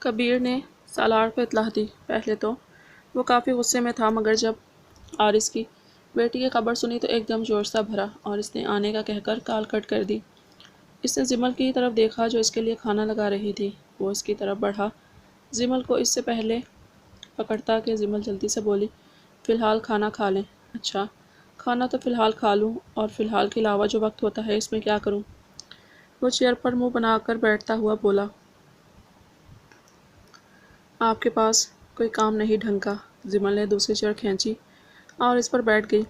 کبیر نے سالار کو اطلاع دی۔ پہلے تو وہ کافی غصے میں تھا، مگر جب عارض کی بیٹی کی خبر سنی تو ایک دم جوش سا بھرا اور اس نے آنے کا کہہ کر کال کٹ کر دی۔ اس نے زمل کی طرف دیکھا جو اس کے لیے کھانا لگا رہی تھی۔ وہ اس کی طرف بڑھا، زمل کو اس سے پہلے پکڑتا کہ زمل جلدی سے بولی، فی الحال کھانا کھا لیں۔ اچھا، کھانا تو فی الحال کھا لوں، اور فی الحال کے علاوہ جو وقت ہوتا ہے اس میں کیا کروں؟ وہ چیئر پر منہ بنا کر بیٹھتا ہوا بولا، آپ کے پاس کوئی کام نہیں ڈھنگ کا؟ زمل نے دوسری چیئر کھینچی اور اس پر بیٹھ گئی۔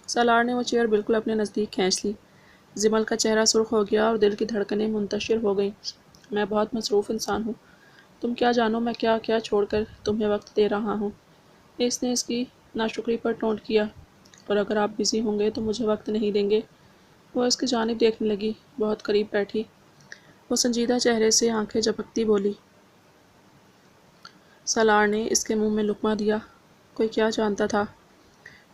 سالار نے وہ چیئر بالکل اپنے نزدیک کھینچ لی۔ زمل کا چہرہ سرخ ہو گیا اور دل کی دھڑکنیں منتشر ہو گئیں۔ میں بہت مصروف انسان ہوں، تم کیا جانو میں کیا کیا چھوڑ کر تمہیں وقت دے رہا ہوں۔ اس نے اس کی ناشکری پر ٹونٹ کیا، اور اگر آپ بزی ہوں گے تو مجھے وقت نہیں دیں گے؟ وہ اس کی جانب دیکھنے لگی، بہت قریب بیٹھی۔ وہ سنجیدہ چہرے سے آنکھیں جھپکتی بولی۔ سالار نے اس کے منہ میں لقمہ دیا۔ کوئی کیا جانتا تھا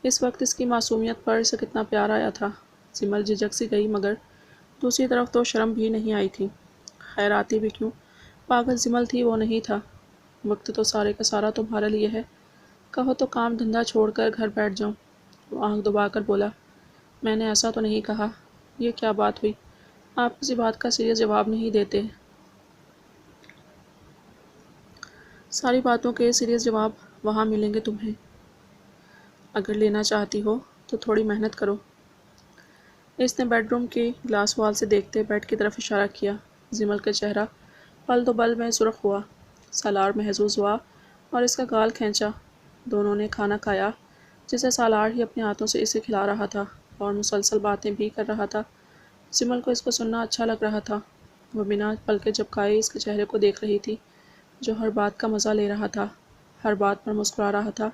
اس وقت اس کی معصومیت پر اسے کتنا پیار آیا تھا۔ زمل جھجک سی گئی، مگر دوسری طرف تو شرم بھی نہیں آئی تھی۔ خیر آتی بھی کیوں، پاگل زمل تھی وہ نہیں تھا۔ وقت تو سارے کا سارا تمہارے لیے ہے، کہو تو کام دھندا چھوڑ کر گھر بیٹھ جاؤں۔ وہ آنکھ دبا کر بولا، میں نے ایسا تو نہیں کہا۔ یہ کیا بات ہوئی، آپ کسی بات کا سیریس جواب نہیں دیتے؟ ساری باتوں کے سیریس جواب وہاں ملیں گے تمہیں، اگر لینا چاہتی ہو تو تھوڑی محنت کرو۔ اس نے بیڈ روم کی گلاس وال سے دیکھتے بیڈ کی طرف اشارہ کیا۔ زمل کا چہرہ پل دو بل میں سرخ ہوا۔ سالار محظوظ ہوا اور اس کا گال کھینچا۔ دونوں نے کھانا کھایا، جسے سالار ہی اپنے ہاتھوں سے اسے کھلا رہا تھا اور مسلسل باتیں بھی کر رہا تھا۔ زمل کو اس کو سننا اچھا لگ رہا تھا۔ وہ بنا پلکیں جھپکائے اس کے چہرے کو دیکھ رہی تھی، جو ہر بات کا مزہ لے رہا تھا، ہر بات پر مسکرا رہا تھا۔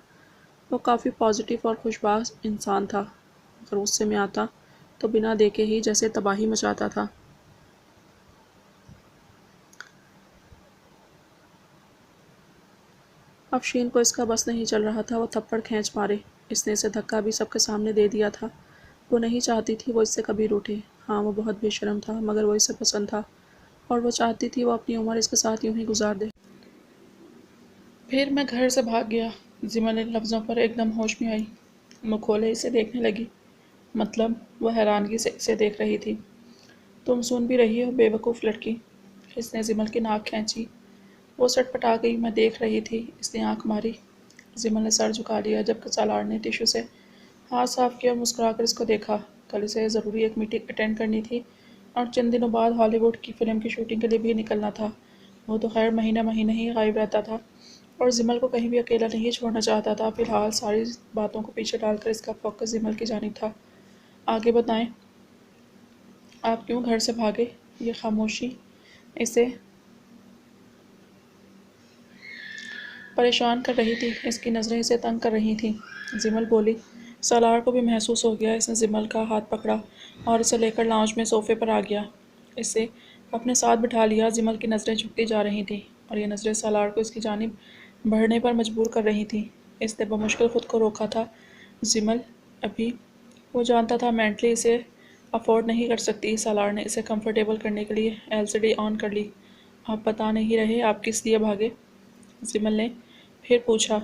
وہ کافی پازیٹیو اور خوش باز انسان تھا، اگر غصے میں آتا تو بنا دیکھے ہی جیسے تباہی مچاتا تھا۔ افشین کو اس کا بس نہیں چل رہا تھا، وہ تھپڑ کھینچ مارے۔ اس نے اسے دھکا بھی سب کے سامنے دے دیا تھا۔ وہ نہیں چاہتی تھی وہ اس سے کبھی روٹھے۔ ہاں وہ بہت بے شرم تھا، مگر وہ اسے پسند تھا، اور وہ چاہتی تھی وہ اپنی عمر اس کے ساتھ یوں ہی گزار دے۔ پھر میں گھر سے بھاگ گیا۔ زمل ان لفظوں پر ایک دم ہوش میں آئی، منہ کھولے اسے دیکھنے لگی۔ مطلب وہ حیرانگی سے اسے دیکھ رہی تھی۔ تم سن بھی رہی ہو بے وقوف لڑکی؟ اس نے زمل کی ناک کھینچی۔ وہ سٹ پٹا گئی۔ میں دیکھ رہی تھی، اس نے آنکھ ماری۔ زمل نے سر جھکا لیا، جبکہ سالار نے ٹیشو سے ہاتھ صاف کیا اور مسکرا کر اس کو دیکھا۔ کل اسے ضروری ایک میٹنگ اٹینڈ کرنی تھی اور چند دنوں بعد ہالی ووڈ کی فلم کی شوٹنگ کے لیے بھی نکلنا تھا۔ وہ تو خیر مہینہ مہینہ ہی غائب رہتا تھا اور زمل کو کہیں بھی اکیلا نہیں چھوڑنا چاہتا تھا۔ فی الحال ساری باتوں کو پیچھے ڈال کر اس کا فوکس زمل کی جانب تھا۔ آگے بتائیں، آپ کیوں گھر سے بھاگے؟ یہ خاموشی اسے پریشان کر رہی تھی، اس کی نظریں اسے تنگ کر رہی تھیں۔ زمل بولی۔ سالار کو بھی محسوس ہو گیا۔ اس نے زمل کا ہاتھ پکڑا اور اسے لے کر لاؤنج میں صوفے پر آ گیا۔ اسے اپنے ساتھ بٹھا لیا۔ زمل کی نظریں جھکتی جا رہی تھیں اور یہ نظریں سالار کو اس کی جانب بڑھنے پر مجبور کر رہی تھیں۔ اس نے بمشکل خود کو روکا تھا۔ زمل ابھی وہ جانتا تھا مینٹلی اسے افورڈ نہیں کر سکتی۔ سالار نے اسے کمفرٹیبل کرنے کے لیے LCD آن کر لی۔ آپ بتا نہیں رہے آپ کس لیے بھاگے؟ زمل نے پھر پوچھا۔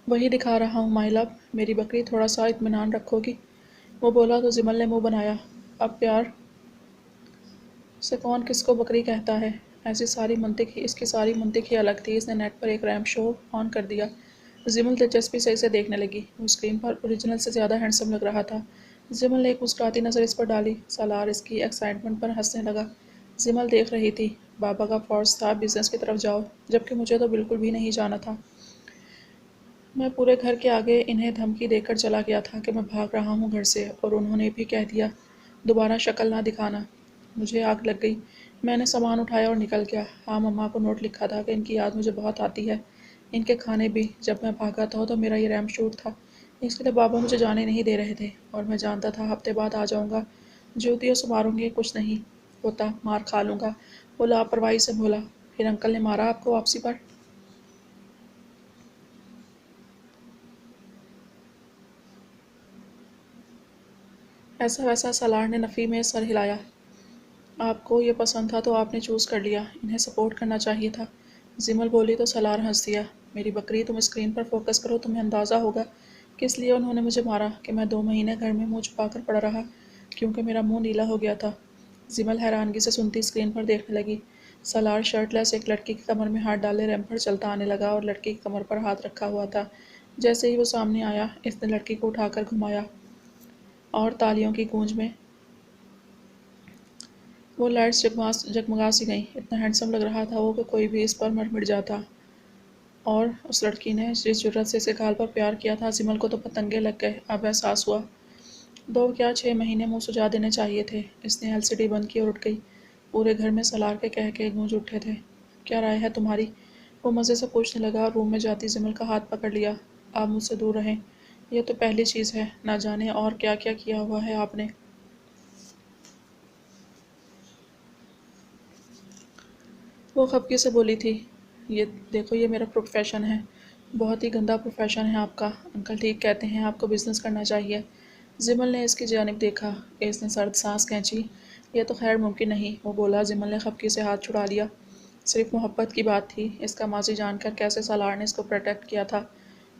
وہی دکھا رہا ہوں مائی لو، میری بکری تھوڑا سا اطمینان رکھو گی؟ وہ بولا تو زمل نے منہ بنایا۔ اب پیار سے کون کس کو بکری کہتا ہے؟ ایسی ساری منطق ہی اس کی ساری منطق ہی الگ تھی۔ اس نے نیٹ پر ایک ریمپ شو آن کر دیا۔ زمل دلچسپی سے اسے دیکھنے لگی۔ وہ اسکرین پر اوریجنل سے زیادہ ہینڈسم لگ رہا تھا۔ زمل نے ایک مسکراتی نظر اس پر ڈالی۔ سالار اس کی ایکسائٹمنٹ پر ہنسنے لگا۔ زمل دیکھ رہی تھی، بابا کا فورس تھا بزنس کی طرف جاؤ، جبکہ مجھے تو بالکل بھی نہیں جانا تھا۔ میں پورے گھر کے آگے انہیں دھمکی دے کر چلا گیا تھا کہ میں بھاگ رہا ہوں گھر سے، اور انہوں نے بھی کہہ دیا دوبارہ شکل نہ دکھانا۔ مجھے آگ لگ گئی۔ میں نے سامان اٹھایا اور نکل گیا۔ ہاں مما کو نوٹ لکھا تھا کہ ان کی یاد مجھے بہت آتی ہے، ان کے کھانے بھی۔ جب میں بھاگا تھا تو میرا یہ ریمپ شوٹ تھا، اس کے لیے بابا مجھے جانے نہیں دے رہے تھے، اور میں جانتا تھا ہفتے بعد آ جاؤں گا، جوتیوں سے ماروں گے، کچھ نہیں ہوتا، مار کھا لوں گا۔ وہ لاپرواہی سے بولا۔ پھر انکل نے مارا آپ کو واپسی پر؟ ایسا ویسا؟ سالار نے نفی میں سر ہلایا۔ آپ کو یہ پسند تھا تو آپ نے چوز کر لیا، انہیں سپورٹ کرنا چاہیے تھا۔ زمل بولی تو سالار ہنس دیا۔ میری بکری، تم اسکرین پر فوکس کرو، تمہیں اندازہ ہوگا کس لیے انہوں نے مجھے مارا کہ میں 2 مہینے گھر میں منہ چھپا کر پڑا رہا، کیونکہ میرا منہ نیلا ہو گیا تھا۔ زمل حیرانگی سے سنتی اسکرین پر دیکھنے لگی۔ سالار شرٹ لیس ایک لڑکی کی کمر میں ہاتھ ڈالے ریمپ پر چلتا آنے لگا اور لڑکی کی کمر پر ہاتھ رکھا ہوا تھا۔ جیسے ہی وہ سامنے آیا، اس نے لڑکی کو اٹھا کر گھمایا اور تالیوں کی گونج میں وہ لائٹس جگمگا سی گئیں۔ اتنا ہینڈسم لگ رہا تھا وہ کہ کوئی بھی اس پر مر مٹ جاتا۔ اور اس لڑکی نے جس جرأت سے اسے گال پر پیار کیا تھا، زمل کو تو پتنگے لگ گئے۔ اب احساس ہوا 2 کیا 6 مہینے منہ سجا دینے چاہیے تھے۔ اس نے LCD بند کی اور اٹھ گئی۔ پورے گھر میں سالار کے کہے گونج اٹھے تھے۔ کیا رائے ہے تمہاری؟ وہ مزے سے پوچھنے لگا اور روم میں جاتی زمل کا ہاتھ پکڑ لیا۔ آپ مجھ سے دور رہیں، یہ تو پہلی چیز ہے، نہ جانے اور کیا کیا کیا ہوا ہے آپ نے۔ وہ خفگی سے بولی تھی، یہ دیکھو، یہ میرا پروفیشن ہے۔ بہت ہی گندا پروفیشن ہے آپ کا۔ انکل ٹھیک کہتے ہیں، آپ کو بزنس کرنا چاہیے۔ زمل نے اس کی جانب دیکھا۔ اس نے سرد سانس کھینچی۔ یہ تو خیر ممکن نہیں، وہ بولا۔ زمل نے خفگی سے ہاتھ چھڑا لیا۔ صرف محبت کی بات تھی۔ اس کا ماضی جان کر کیسے سالار نے اس کو پروٹیکٹ کیا تھا،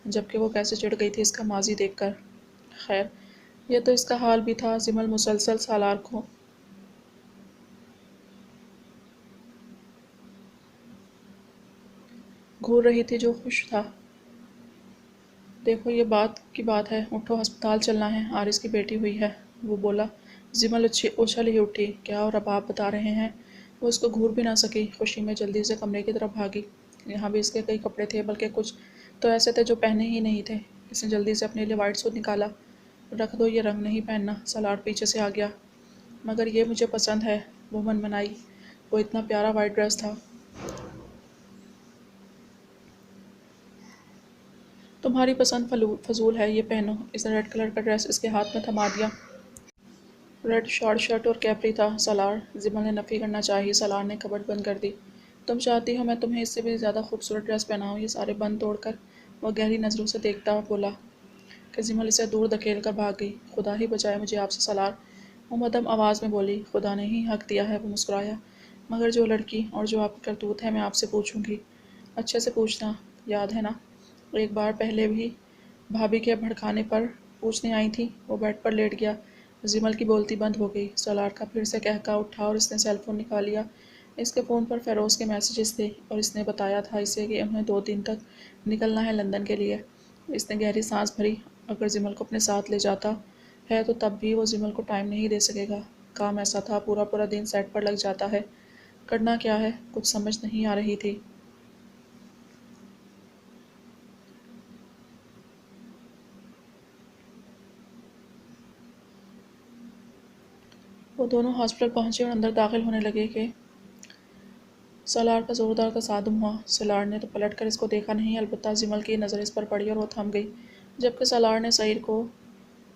جبکہ وہ کیسے چڑ گئی تھی اس کا ماضی دیکھ کر۔ خیر، یہ تو اس کا حال بھی تھا۔ زمل مسلسل سالار کو گھور رہی تھی جو خوش تھا۔ دیکھو، یہ بات کی بات ہے، اٹھو، ہسپتال چلنا ہے، عارض کی بیٹی ہوئی ہے، وہ بولا۔ زمل اچھل ہی اٹھی۔ کیا اور اب آپ بتا رہے ہیں؟ وہ اس کو گھور بھی نہ سکی۔ خوشی میں جلدی سے کمرے کی طرف بھاگی۔ یہاں بھی اس کے کئی کپڑے تھے، بلکہ کچھ تو ایسے تھے جو پہنے ہی نہیں تھے۔ اس نے جلدی سے اپنے لیے وائٹ سوٹ نکالا۔ رکھ دو، یہ رنگ نہیں پہننا۔ سالار پیچھے سے آ گیا۔ مگر یہ مجھے پسند ہے، وہ منمنائی۔ وہ اتنا پیارا وائٹ ڈریس تھا۔ تمہاری پسند فضول ہے، یہ پہنو۔ اس نے ریڈ کلر کا ڈریس اس کے ہاتھ میں تھما دیا۔ ریڈ شارٹ شرٹ اور کیپری تھا۔ سالار، زمل نے نفی کرنا چاہی۔ سالار نے کبڈ بند کر دی۔ تم چاہتی ہو میں تمہیں اس سے بھی زیادہ خوبصورت ڈریس پہناؤں؟ یہ سارے بند توڑ کر وہ گہری نظروں سے دیکھتا بولا کہ زمل اسے دور دھکیل کر بھاگ گئی۔ خدا ہی بچائے مجھے آپ سے سالار، وہ مدھم آواز میں بولی۔ خدا نے ہی حق دیا ہے، وہ مسکرایا۔ مگر جو لڑکی اور جو آپ کی کرتوت ہے، میں آپ سے پوچھوں گی۔ اچھے سے پوچھنا، یاد ہے نا؟ ایک بار پہلے بھی بھابھی کے بھڑکانے پر پوچھنے آئی تھی۔ وہ بیڈ پر لیٹ گیا۔ زمل کی بولتی بند ہو گئی۔ سالار کا پھر سے قہقہا اٹھا اور اس نے سیل فون نکال لیا۔ اس کے فون پر فیروز کے میسیجز تھے اور اس نے بتایا تھا اسے کہ انہیں 2 دن تک نکلنا ہے لندن کے لیے۔ اس نے گہری سانس بھری۔ اگر زمل کو اپنے ساتھ لے جاتا ہے تو تب بھی وہ زمل کو ٹائم نہیں دے سکے گا۔ کام ایسا تھا، پورا پورا دن سیٹ پر لگ جاتا ہے۔ کرنا کیا ہے، کچھ سمجھ نہیں آ رہی تھی۔ وہ دونوں ہاسپٹل پہنچے اور اندر داخل ہونے لگے کہ سالار کا زوردار تصادم ہوا۔ سالار نے تو پلٹ کر اس کو دیکھا نہیں، البتہ زمل کی نظر اس پر پڑی اور وہ تھم گئی۔ جبکہ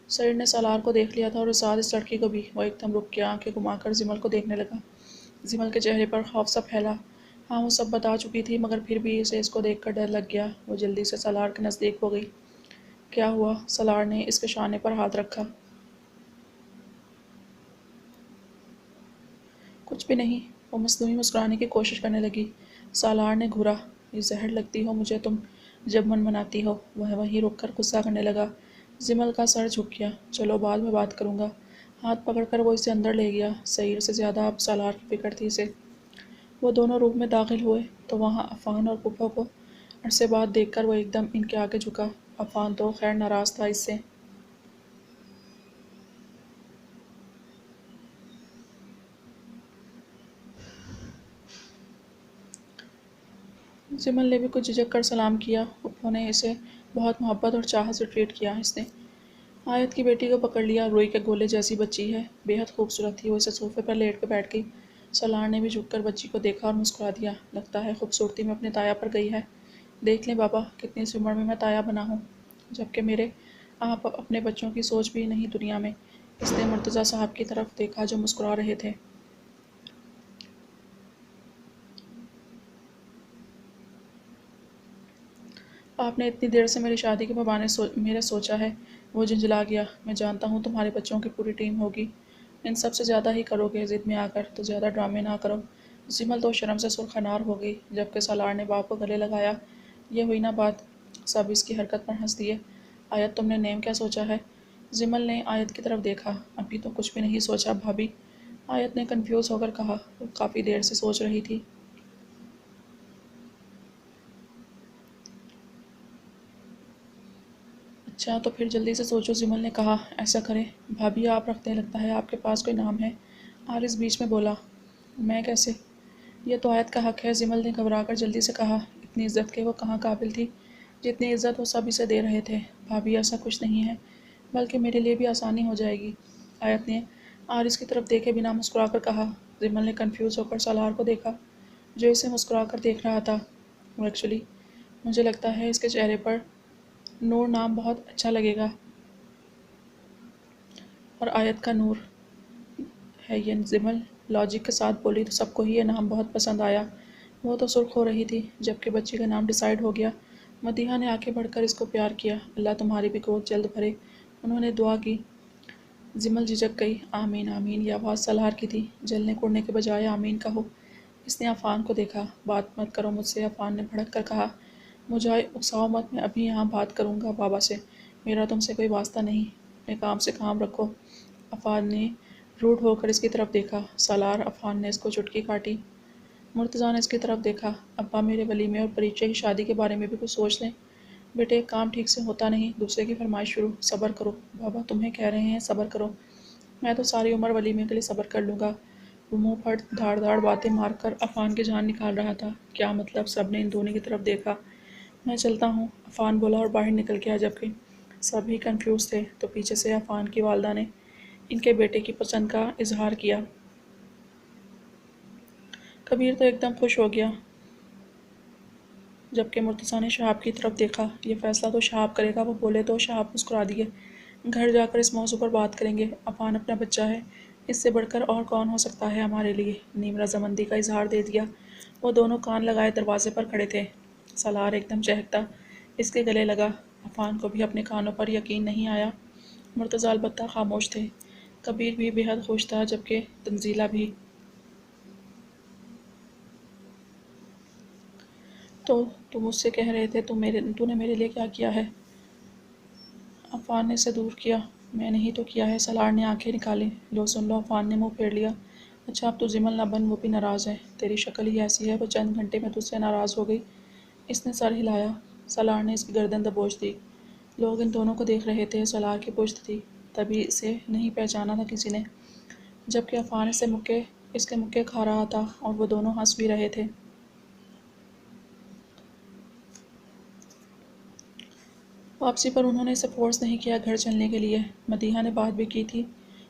سعید نے سالار کو دیکھ لیا تھا اور ساتھ اس لڑکی کو بھی۔ وہ ایک دم رک کے آنکھیں گھما کر زمل کو دیکھنے لگا۔ زمل کے چہرے پر خوف سا پھیلا۔ ہاں، وہ سب بتا چکی تھی، مگر پھر بھی اسے اس کو دیکھ کر ڈر لگ گیا۔ وہ جلدی سے سالار کے نزدیک ہو گئی۔ کیا ہوا؟ سالار نے اس کے شانے پر ہاتھ رکھا۔ کچھ بھی نہیں، وہ مصنوعی مسکرانے کی کوشش کرنے لگی۔ سالار نے گھورا۔ یہ زہر لگتی ہو مجھے تم جب منمناتی ہو۔ وہ وہیں رک کر غصہ کرنے لگا۔ زمل کا سر جھک گیا۔ چلو بعد میں بات کروں گا۔ ہاتھ پکڑ کر وہ اسے اندر لے گیا۔ سعید سے زیادہ اب سالار کی فکر تھی اسے۔ وہ دونوں روم میں داخل ہوئے تو وہاں عفان اور پھپھو کو عرصے بعد دیکھ کر وہ ایک دم ان کے آگے جھکا۔ عفان تو خیر ناراض تھا اس سے۔ زمل نے بھی کچھ جھجک کر سلام کیا۔ پھپھو نے اسے بہت محبت اور چاہت سے ٹریٹ کیا۔ اس نے آیت کی بیٹی کو پکڑ لیا۔ روئی کے گولے جیسی بچی ہے، بے حد خوبصورت تھی۔ وہ اسے صوفے پر لیٹ کے بیٹھ گئی۔ سالار نے بھی جھک کر بچی کو دیکھا اور مسکرا دیا۔ لگتا ہے خوبصورتی میں اپنے تایا پر گئی ہے۔ دیکھ لیں بابا، کتنی سی عمر میں تایا بنا ہوں، جبکہ میرے آپ اپنے بچوں کی سوچ بھی نہیں دنیا میں۔ اس نے مرتضیٰ صاحب کی طرف دیکھا جو مسکرا رہے تھے۔ آپ نے اتنی دیر سے میری شادی کے بہانے میرے سوچا ہے۔ وہ جھنجھلا گیا۔ میں جانتا ہوں تمہارے بچوں کی پوری ٹیم ہوگی۔ ان سب سے زیادہ ہی کرو گے، ضد میں آ کر تو زیادہ ڈرامے نہ کرو۔ جمل تو شرم سے سرخنار ہو گئی، جبکہ سالار نے باپ کو گلے لگایا۔ یہ ہوئی نہ بات، سب اس کی حرکت پر ہنس دیے۔ آیت تم نے نیم کیا سوچا ہے؟ جمل نے آیت کی طرف دیکھا۔ ابھی تو کچھ بھی نہیں سوچا بھابھی، آیت نے کنفیوز ہو کر کہا۔ وہ کافی دیر سے سوچ رہی تھی۔ اچھا تو پھر جلدی سے سوچو، جمل نے کہا۔ ایسا کریں بھابھی، آپ رکھتے ہیں، لگتا ہے آپ کے پاس کوئی نام ہے۔ عارض بیچ میں بولا۔ میں کیسے؟ یہ تو آیت کا حق ہے، جمل نے گھبرا کر جلدی سے کہا۔ اتنی عزت کے وہ کہاں قابل تھی جتنی عزت وہ سب اسے دے رہے تھے۔ بھابھی ایسا کچھ نہیں ہے، بلکہ میرے لیے بھی آسانی ہو جائے گی، آیت نے عارض کی طرف دیکھے بنا مسکرا کر کہا۔ جمل نے کنفیوز ہو کر سالار کو دیکھا، جو اسے مسکرا کر دیکھ رہا تھا۔ ایکچولی مجھے لگتا ہے اس کے چہرے پر نور نام بہت اچھا لگے گا۔ اور آیت کا نور ہے یہ، جمل لاجک کے ساتھ بولی، تو سب کو ہی یہ نام بہت پسند آیا۔ وہ تو سرخ ہو رہی تھی جبکہ بچی کا نام ڈیسائیڈ ہو گیا۔ مدیحہ نے آگے بڑھ کر اس کو پیار کیا۔ اللہ تمہاری بھی گود جلد بھرے، انہوں نے دعا کی۔ جمل جھجک گئی۔ آمین آمین، یہ آواز سالار کی تھی۔ جلنے کوڑنے کے بجائے آمین کہو۔ اس نے عفان کو دیکھا۔ بات مت کرو مجھ سے، عفان نے بھڑک کر کہا۔ مجھے اکساؤ مت، میں ابھی یہاں بات کروں گا بابا سے، میرا تم سے کوئی واسطہ نہیں، اپنے کام سے کام رکھو۔ عفان نے روڈ ہو کر اس کی طرف دیکھا۔ سالار، عفان نے اس کو چٹکی کاٹی۔ مرتضیٰ نے اس کی طرف دیکھا۔ ابا میرے ولیمے اور پریچے کی شادی کے بارے میں بھی کچھ سوچ لیں۔ بیٹے ایک کام ٹھیک سے ہوتا نہیں، دوسرے کی فرمائش شروع۔ صبر کرو بابا، تمہیں کہہ رہے ہیں صبر کرو۔ میں تو ساری عمر ولیمے کے لیے صبر کر لوں گا۔ وہ منہ پھٹ دھاڑ دھاڑ باتیں مار کر عفان کی جان نکال رہا تھا۔ کیا مطلب؟ سب نے ان دونوں کی طرف دیکھا۔ میں چلتا ہوں، عفان بولا اور باہر نکل گیا۔ جبکہ سب ہی کنفیوز تھے تو پیچھے سے عفان کی والدہ نے ان کے بیٹے کی پسند کا اظہار کیا۔ کبیر تو ایک دم خوش ہو گیا، جبکہ مرتضیٰ نے شہاب کی طرف دیکھا۔ یہ فیصلہ تو شہاب کرے گا، وہ بولے تو شہاب مسکرا دیے۔ گھر جا کر اس موضوع پر بات کریں گے، عفان اپنا بچہ ہے، اس سے بڑھ کر اور کون ہو سکتا ہے ہمارے لیے۔ نیم رضامندی کا اظہار دے دیا۔ وہ دونوں کان لگائے دروازے پر کھڑے تھے۔ سالار ایک دم چہکتا اس کے گلے لگا۔ عفان کو بھی اپنے کانوں پر یقین نہیں آیا۔ مرتضیٰ البتہ خاموش تھے۔ کبیر بھی بے حد خوش تھا، جبکہ تنزیلہ بھی۔ تو تم مجھ سے کہہ رہے تھے تو نے میرے لیے کیا کیا ہے؟ عفان نے اسے دور کیا۔ میں نے ہی تو کیا ہے، سالار نے آنکھیں نکالی۔ لو سن لو، عفان نے منہ پھیر لیا۔ اچھا اب تو جمل نہ بن، وہ بھی ناراض ہے، تیری شکل ہی ایسی ہے، وہ چند گھنٹے میں تجھ سے ناراض ہو گئی۔ اس نے سر ہلایا۔ سالار نے اس کی گردن دبوچ دی۔ لوگ ان دونوں کو دیکھ رہے تھے، سالار کی پشت تھی، تبھی اسے نہیں پہچانا تھا کسی نے، جبکہ عفان اس کے مکے کھا رہا تھا اور وہ دونوں ہنس بھی رہے تھے۔ واپسی پر انہوں نے اسے فورس نہیں کیا گھر چلنے کے لیے۔ مدیحہ نے بات بھی کی تھی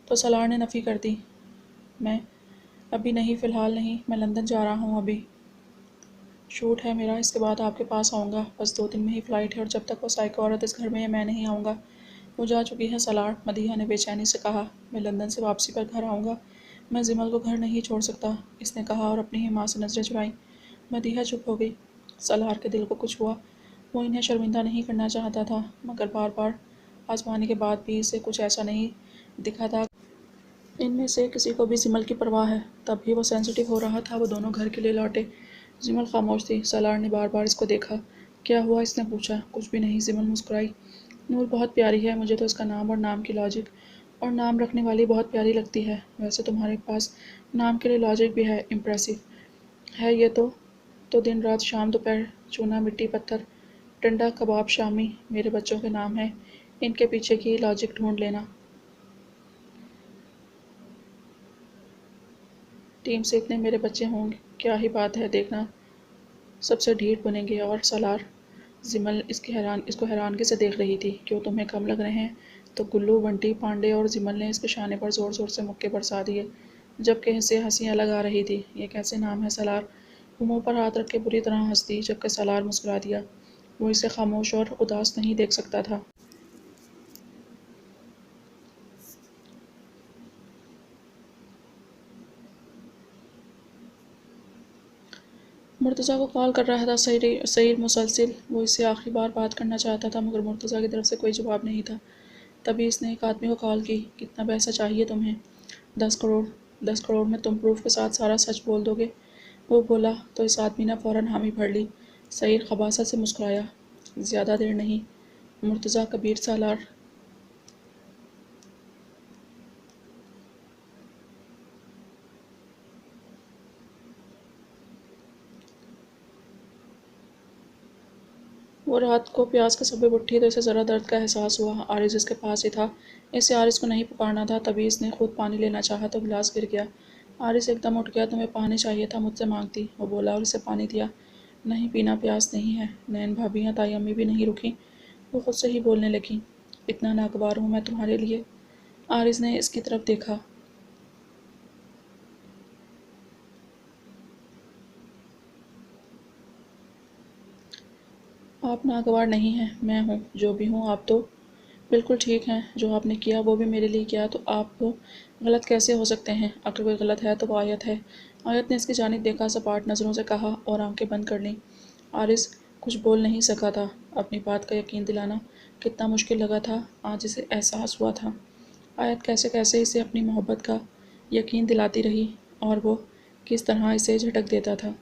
تو سالار نے نفی کر دی۔ میں ابھی نہیں، فی الحال نہیں، میں لندن جا رہا ہوں، ابھی شوٹ ہے میرا، اس کے بعد آپ کے پاس آؤں گا، بس 2 دن میں ہی فلائٹ ہے، اور جب تک وہ سائیکو عورت اس گھر میں ہے میں نہیں آؤں گا۔ وہ جا چکی ہے سالار، مدیحہ نے بے چینی سے کہا۔ میں لندن سے واپسی پر گھر آؤں گا، میں جمل کو گھر نہیں چھوڑ سکتا، اس نے کہا اور اپنی ہی ماں سے نظریں چرائیں۔ مدیحہ چپ ہو گئی۔ سالار کے دل کو کچھ ہوا۔ وہ انہیں شرمندہ نہیں کرنا چاہتا تھا، مگر بار بار آزمانے کے بعد بھی اسے کچھ ایسا نہیں دکھا تھا ان میں سے کسی کو بھی جمل کی پرواہ ہے۔ تب بھی وہ سینسٹیو ہو رہا تھا۔ وہ دونوں گھر کے لیے لوٹے۔ جمل خاموش تھی۔ سالار نے بار بار اس کو دیکھا۔ کیا ہوا؟ اس نے پوچھا۔ کچھ بھی نہیں، جمل مسکرائی۔ نور بہت پیاری ہے، مجھے تو اس کا نام اور نام کی لاجک اور نام رکھنے والی بہت پیاری لگتی ہے۔ ویسے تمہارے پاس نام کے لیے لاجک بھی ہے، امپریسو ہے یہ تو دن رات شام دوپہر، چونا مٹی پتھر، ٹنڈا کباب شامی، میرے بچوں کے نام ہیں، ان کے پیچھے کی لاجک ڈھونڈ لینا۔ ٹیم سے اتنے میرے بچے ہوں، کیا ہی بات ہے، دیکھنا سب سے ڈھیٹ بنیں گے۔ اور سالار، جمل اس کو حیرانگی سے دیکھ رہی تھی۔ کیوں تمہیں کم لگ رہے ہیں؟ تو گلو، بنٹی، پانڈے اور جمل نے اس کے شانے پر زور زور سے مکے برسا دیے، جبکہ اسے ہنسی الگ آ رہی تھی۔ یہ کیسے نام ہے سالار؟ وہ منہ پر ہاتھ رکھ کے بری طرح ہنس دی، جبکہ سالار مسکرا دیا۔ وہ اسے خاموش اور اداس نہیں دیکھ سکتا تھا۔ مرتضیٰ کو کال کر رہا تھا سعید مسلسل۔ وہ اس سے آخری بار بات کرنا چاہتا تھا، مگر مرتضیٰ کی طرف سے کوئی جواب نہیں تھا۔ تبھی اس نے ایک آدمی کو کال کی۔ کتنا پیسہ چاہیے تمہیں؟ 10 کروڑ 10 کروڑ میں تم پروف کے ساتھ سارا سچ بول دو گے؟ وہ بولا تو اس آدمی نے فوراً حامی بھر لی۔ سعید خباثت سے مسکرایا۔ زیادہ دیر نہیں، مرتضیٰ کبیر سالار وہ رات کو پیاس کا سبب اٹھی تو اسے ذرا درد کا احساس ہوا۔ عارض اس کے پاس ہی تھا، اسے عارض کو نہیں پکارنا تھا۔ تبھی اس نے خود پانی لینا چاہا تو گلاس گر گیا۔ عارض ایک دم اٹھ گیا۔ تمہیں پانی چاہیے تھا، مجھ سے مانگتی، وہ بولا اور اسے پانی دیا۔ نہیں پینا، پیاس نہیں ہے۔ نین بھابھی یا تائی امی بھی نہیں رکیں، وہ خود سے ہی بولنے لگیں۔ اتنا ناگوار ہوں میں تمہارے لیے؟ عارض نے اس کی طرف دیکھا۔ آپ ناگوار نہیں ہیں، میں ہوں، جو بھی ہوں آپ تو بالکل ٹھیک ہیں۔ جو آپ نے کیا وہ بھی میرے لیے کیا، تو آپ غلط کیسے ہو سکتے ہیں؟ اگر کوئی غلط ہے تو وہ آیت ہے۔ آیت نے اس کی جانب دیکھا، سپاٹ نظروں سے کہا اور آنکھیں بند کر لیں۔ عارض کچھ بول نہیں سکا تھا۔ اپنی بات کا یقین دلانا کتنا مشکل لگا تھا، آج اسے احساس ہوا تھا۔ آیت کیسے کیسے اسے اپنی محبت کا یقین دلاتی رہی اور وہ کس طرح اسے جھٹک دیتا تھا۔